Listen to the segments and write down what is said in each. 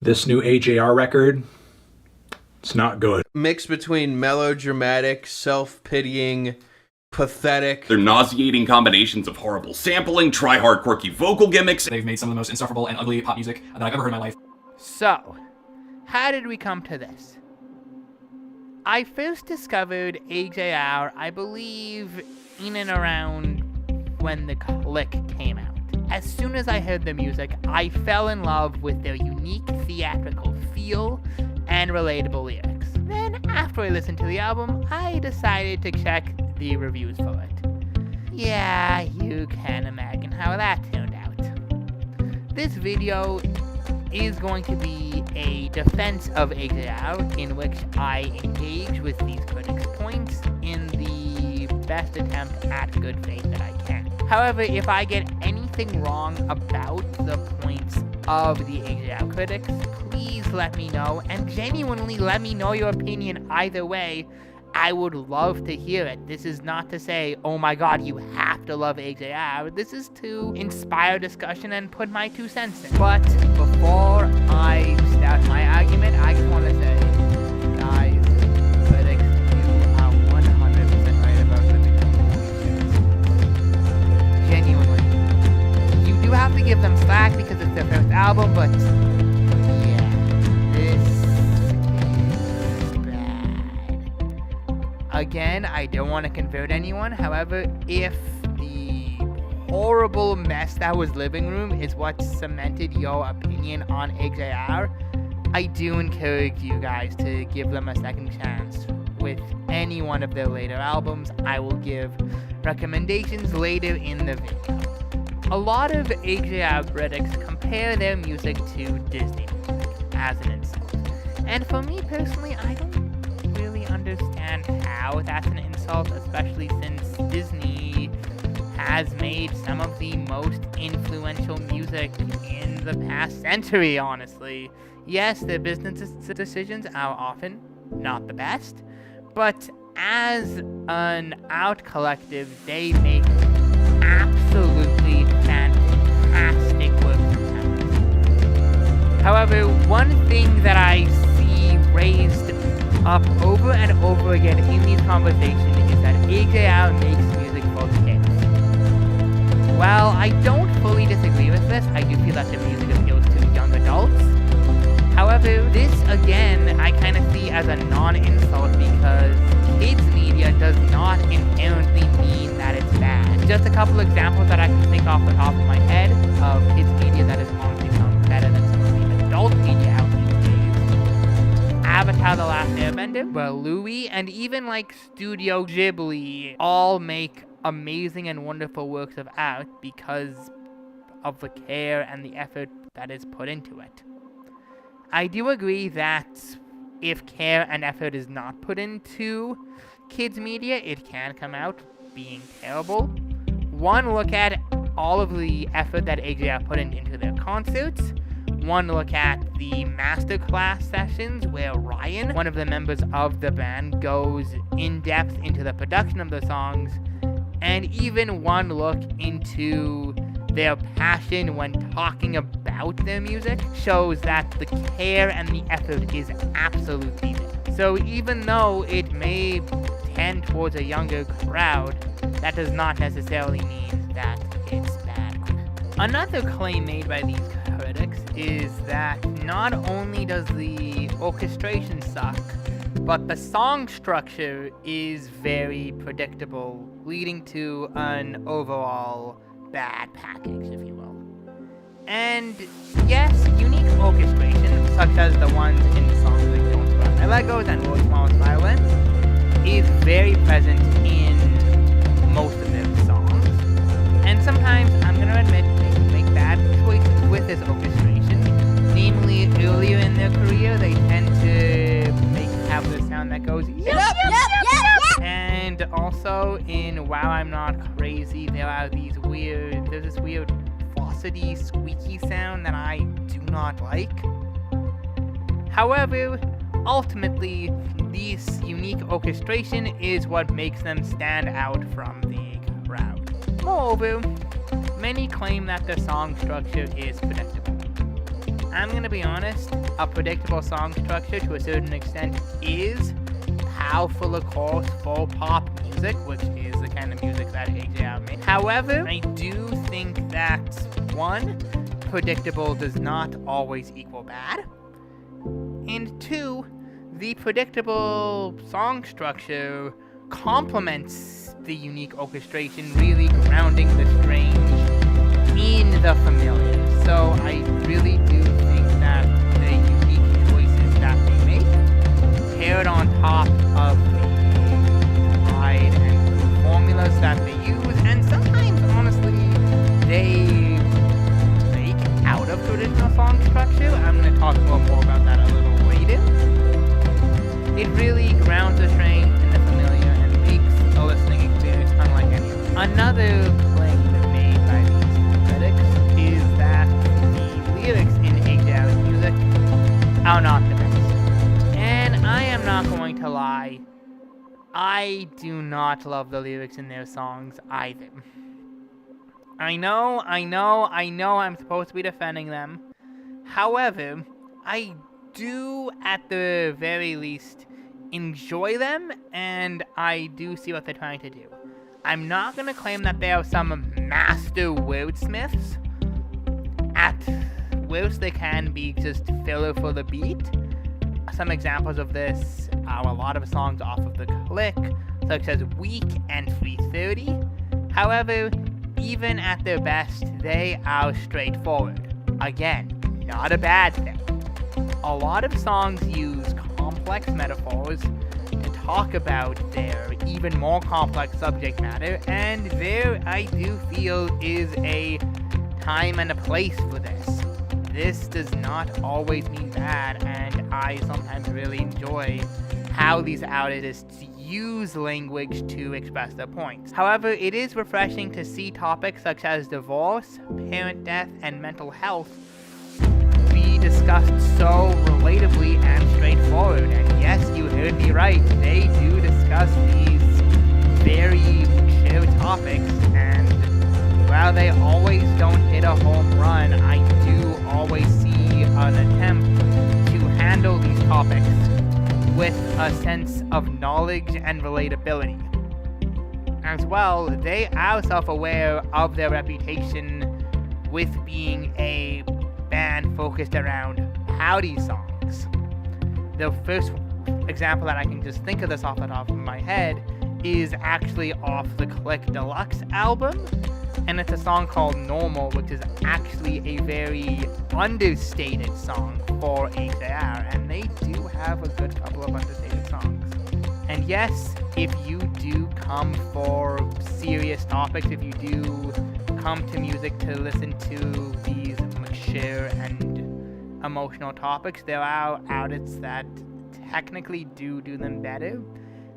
This new AJR record, it's not good. Mix between melodramatic, self-pitying, pathetic. They're nauseating combinations of horrible sampling, try-hard quirky vocal gimmicks. They've made some of the most insufferable and ugly pop music that I've ever heard in my life. So, how did we come to this? I first discovered AJR, I believe, in and around when The Click came out. As soon as I heard the music, I fell in love with their unique theatrical feel and relatable lyrics. Then, after I listened to the album, I decided to check the reviews for it. Yeah, you can imagine how that turned out. This video is going to be a defense of AJR, in which I engage with these critics' points in the best attempt at good faith that I can. However, if I get anything wrong about the points of the AJR critics, please let me know, and genuinely let me know your opinion either way. I would love to hear it. This is not to say, oh my god, you have to love AJR. This is to inspire discussion and put my 2 cents in. But before I start my argument, I just want to say, guys, critics, you are 100% right about living shit. Genuinely. You do have to give them slack because it's their first album, but again, I don't want to convert anyone. However, if the horrible mess that was Living Room is what cemented your opinion on AJR, I do encourage you guys to give them a second chance. With any one of their later albums, I will give recommendations later in the video. A lot of AJR critics compare their music to Disney music as an insult. And for me personally, I don't really understand how that's an insult, especially since Disney has made some of the most influential music in the past century, honestly. Yes, their business decisions are often not the best, but as an art collective, they make absolutely fantastic works of talent. However, one thing that I see raised up over and over again in these conversations is that AJR makes music for kids. While I don't fully disagree with this, I do feel that the music appeals to young adults. However, this again I kind of see as a non-insult because kids media does not inherently mean that it's bad. Just a couple examples that I can think off the top of my head of kids media that is honestly sounds better than some of the adult media out these days. Avatar: The Last Airbender, where Louis and even like Studio Ghibli all make amazing and wonderful works of art because of the care and the effort that is put into it. I do agree that if care and effort is not put into kids media, it can come out being terrible. One look at all of the effort that AJR put into their concerts. One look at the masterclass sessions where Ryan, one of the members of the band, goes in depth into the production of the songs, and even one look into their passion when talking about their music shows that the care and the effort is absolutely there. So even though it may tend towards a younger crowd, that does not necessarily mean that it's bad. Another claim made by these critics is that not only does the orchestration suck, but the song structure is very predictable, leading to an overall bad package, if you will. And yes, unique orchestration, such as the ones in the songs like Don't Sprout My Legos and World's Smallest Violence, is very present in most of their songs. And sometimes, I'm going to admit, they make bad choices with this orchestration. Namely, earlier in their career, they tend to have the sound that goes, yep. And also in Wow I'm Not Crazy, there's this weird falsity, squeaky sound that I do not like. However, ultimately, this unique orchestration is what makes them stand out from the crowd. Moreover, many claim that the song structure is predictable. I'm gonna be honest, a predictable song structure to a certain extent is how full of course for pop music, which is the kind of music that AJR makes. However, I do think that, one, predictable does not always equal bad, and two, the predictable song structure complements the unique orchestration, really grounding the strange in the familiar. So I really do think that the unique choices that they make, paired on top of the tried and true formulas that they use, and sometimes, honestly, they break out of traditional song structure. I'm going to talk more about that a little later. It really grounds the strange in the familiar and makes a listening experience unlike any other. Another claim made by these critics is that the lyrics in AJR's music are not the best. And I am not going to lie, I do not love the lyrics in their songs either. I know I'm supposed to be defending them. However, I do, at the very least, enjoy them, and I do see what they're trying to do. I'm not going to claim that they are some master wordsmiths. At worst, they can be just filler for the beat. Some examples of this are a lot of songs off of The Click, such as Weak and 330. However, even at their best, they are straightforward. Again, not a bad thing. A lot of songs use complex metaphors to talk about their even more complex subject matter, and there I do feel is a time and a place for this. This does not always mean bad, and I sometimes really enjoy how these artists use language to express their points. However, it is refreshing to see topics such as divorce, parent death, and mental health be discussed so relatably and straightforward. And yes, you heard me right, they do discuss these very mature topics, and while they always don't hit a home run, I do always see an attempt to handle these topics with a sense of knowledge and relatability. As well, they are self-aware of their reputation with being a band focused around howdy songs. The first example that I can just think of this off the top of my head is actually off the Click Deluxe album, and it's a song called Normal, which is actually a very understated song for AJR, and they do have a good couple of understated songs. And yes, if you do come for serious topics, if you do come to music to listen to these mature and emotional topics, there are artists that technically do them better.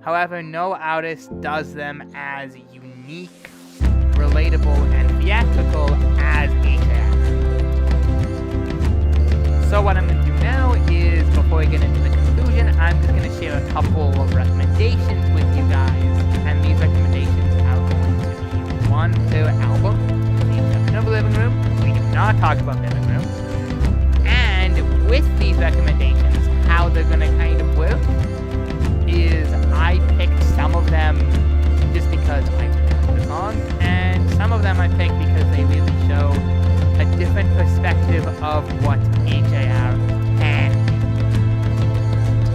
However, no artist does them as unique, relatable, and theatrical as AJR. So what I'm going to do now is, before I get into the conclusion, I'm just going to share a couple of recommendations with you guys, and these recommendations are going to be one per album, the exception of Living Room. We do not talk about Living Room. And with these recommendations, how they're going to kind of work is I picked some of them just because I like the songs, and some of them I picked because they really show a different perspective of what AJR can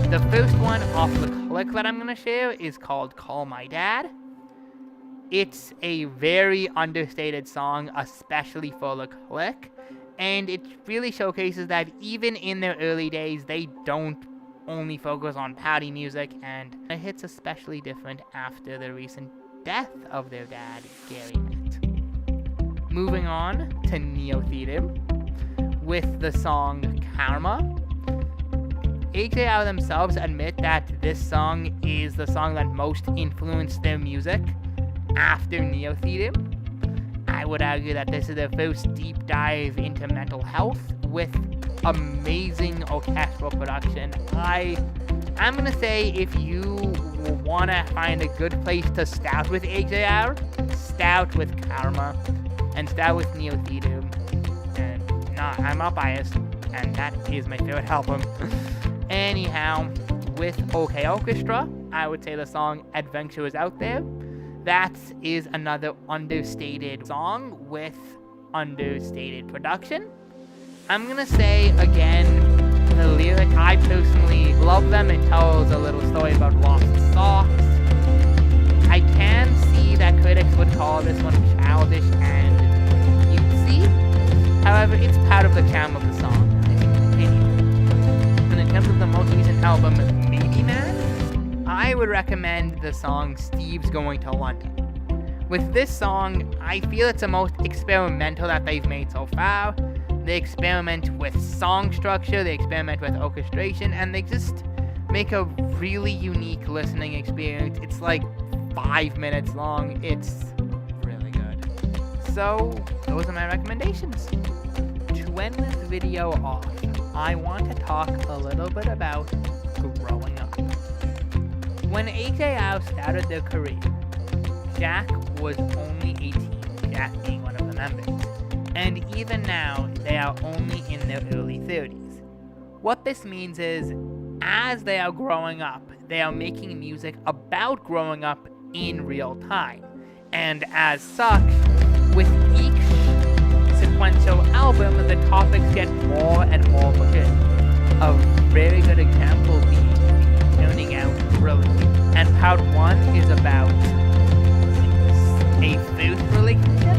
be. The first one off the Click that I'm going to share is called Call My Dad. It's a very understated song, especially for the Click, and it really showcases that even in their early days, they don't only focus on party music, and it hits especially different after the recent death of their dad, Gary Met. Moving on to Neo Theater with the song Karma. AJR themselves admit that this song is the song that most influenced their music after Neo Theater. I would argue that this is their first deep dive into mental health with amazing orchestral production. I'm gonna say if you wanna find a good place to start with AJR, start with Karma and start with Neo Theater. And I'm not biased. and that is my favorite album. Anyhow, with OK Orchestra, I would say the song Adventure Is Out There. That is another understated song with understated production. I'm gonna say again, the lyric, I personally love them. It tells a little story about lost socks. I can see that critics would call this one childish and cutesy. However, it's part of the charm of the song, in my opinion. And in terms of the most recent album, Maybe Man, I would recommend the song Steve's Going to London. With this song, I feel it's the most experimental that they've made so far. They experiment with song structure, they experiment with orchestration, and they just make a really unique listening experience. It's like 5 minutes long. It's really good. So, those are my recommendations. To end this video off, I want to talk a little bit about growing up. When AJR started their career, Jack was only 18, Jack being one of the members. And even now, they are only in their early 30s. What this means is, as they are growing up, they are making music about growing up in real time. And as such, with each sequential album, the topics get more and more mature. A very good example being Turning Out Brilliant. And part 1 is about a first relationship,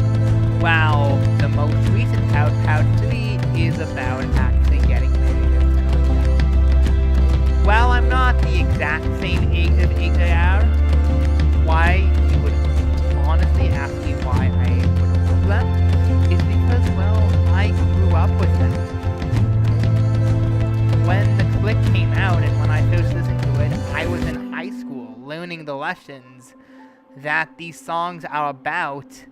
while the most recent part 3, is about actually getting married and that. While I'm not the exact same age of AJR, why you would honestly ask me why I would love them is because, well, I grew up with them. When the click came out and when I first listened to it, I was in high school learning the lessons that these songs are about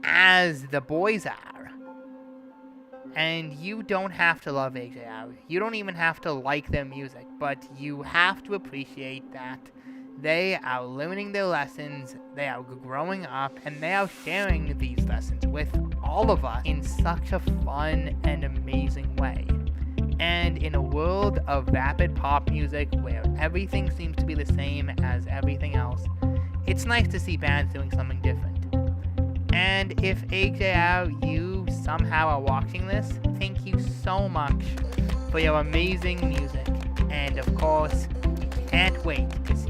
as the boys are. And you don't have to love AJR. You don't even have to like their music, but you have to appreciate that they are learning their lessons, they are growing up, and they are sharing these lessons with all of us in such a fun and amazing way. And in a world of vapid pop music where everything seems to be the same as everything else, it's nice to see bands doing something different. And if AJR, you somehow are watching this, thank you so much for your amazing music. And of course, we can't wait to see